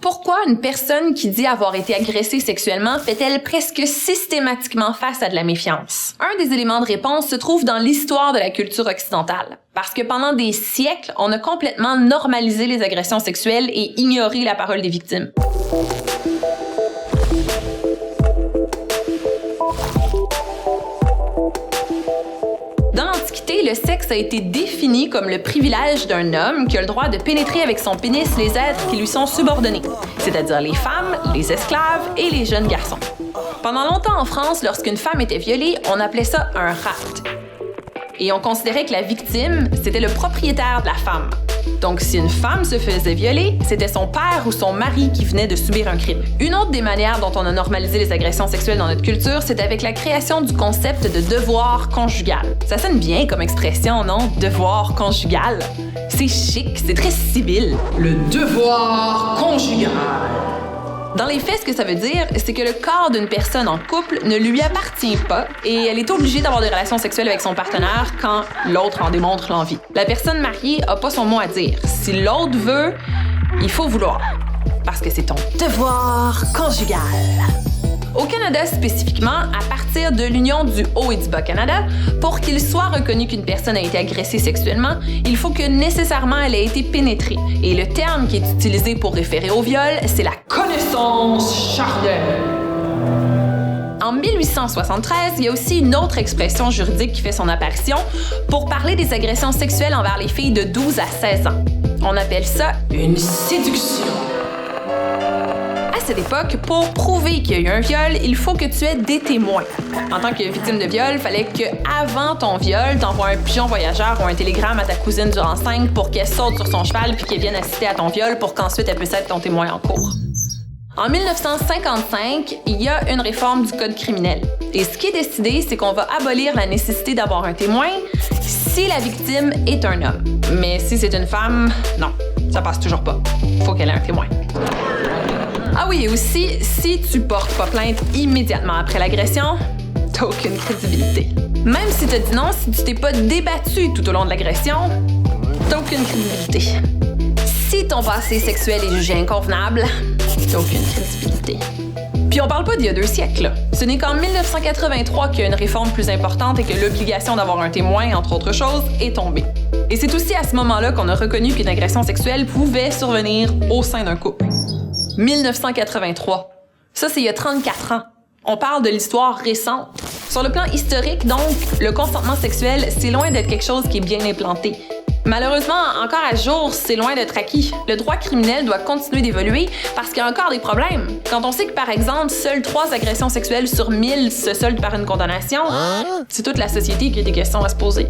Pourquoi une personne qui dit avoir été agressée sexuellement fait-elle presque systématiquement face à de la méfiance? Un des éléments de réponse se trouve dans l'histoire de la culture occidentale. Parce que pendant des siècles, on a complètement normalisé les agressions sexuelles et ignoré la parole des victimes. Dans l'Antiquité, le sexe a été défini comme le privilège d'un homme qui a le droit de pénétrer avec son pénis les êtres qui lui sont subordonnés, c'est-à-dire les femmes, les esclaves et les jeunes garçons. Pendant longtemps en France, lorsqu'une femme était violée, on appelait ça un rapt. Et on considérait que la victime, c'était le propriétaire de la femme. Donc, si une femme se faisait violer, c'était son père ou son mari qui venait de subir un crime. Une autre des manières dont on a normalisé les agressions sexuelles dans notre culture, c'est avec la création du concept de devoir conjugal. Ça sonne bien comme expression, non? Devoir conjugal. C'est chic, c'est très civil. Le devoir conjugal. Dans les faits, ce que ça veut dire, c'est que le corps d'une personne en couple ne lui appartient pas et elle est obligée d'avoir des relations sexuelles avec son partenaire quand l'autre en démontre l'envie. La personne mariée a pas son mot à dire. Si l'autre veut, il faut vouloir. Parce que c'est ton devoir conjugal. Au Canada spécifiquement, à partir de l'union du Haut et du Bas-Canada, pour qu'il soit reconnu qu'une personne a été agressée sexuellement, il faut que nécessairement elle ait été pénétrée. Et le terme qui est utilisé pour référer au viol, c'est la connaissance charnelle. En 1873, il y a aussi une autre expression juridique qui fait son apparition pour parler des agressions sexuelles envers les filles de 12 à 16 ans. On appelle ça une séduction. À cette époque, pour prouver qu'il y a eu un viol, il faut que tu aies des témoins. En tant que victime de viol, il fallait qu'avant ton viol, t'envoies un pigeon voyageur ou un télégramme à ta cousine durant 5 pour qu'elle saute sur son cheval puis qu'elle vienne assister à ton viol pour qu'ensuite elle puisse être ton témoin en cours. En 1955, il y a une réforme du Code criminel. Et ce qui est décidé, c'est qu'on va abolir la nécessité d'avoir un témoin si la victime est un homme. Mais si c'est une femme, non, ça passe toujours pas. Faut qu'elle ait un témoin. Ah oui, et aussi, si tu portes pas plainte immédiatement après l'agression, t'as aucune crédibilité. Même si t'as dit non, si tu t'es pas débattu tout au long de l'agression, t'as aucune crédibilité. Si ton passé sexuel est jugé inconvenable, t'as aucune crédibilité. Puis on parle pas d'il y a 2 siècles, là. Ce n'est qu'en 1983 qu'il y a une réforme plus importante et que l'obligation d'avoir un témoin, entre autres choses, est tombée. Et c'est aussi à ce moment-là qu'on a reconnu qu'une agression sexuelle pouvait survenir au sein d'un couple. 1983. Ça, c'est il y a 34 ans. On parle de l'histoire récente. Sur le plan historique, donc, le consentement sexuel, c'est loin d'être quelque chose qui est bien implanté. Malheureusement, encore à jour, c'est loin d'être acquis. Le droit criminel doit continuer d'évoluer parce qu'il y a encore des problèmes. Quand on sait que, par exemple, seules 3 agressions sexuelles sur 1000 se soldent par une condamnation, c'est toute la société qui a des questions à se poser.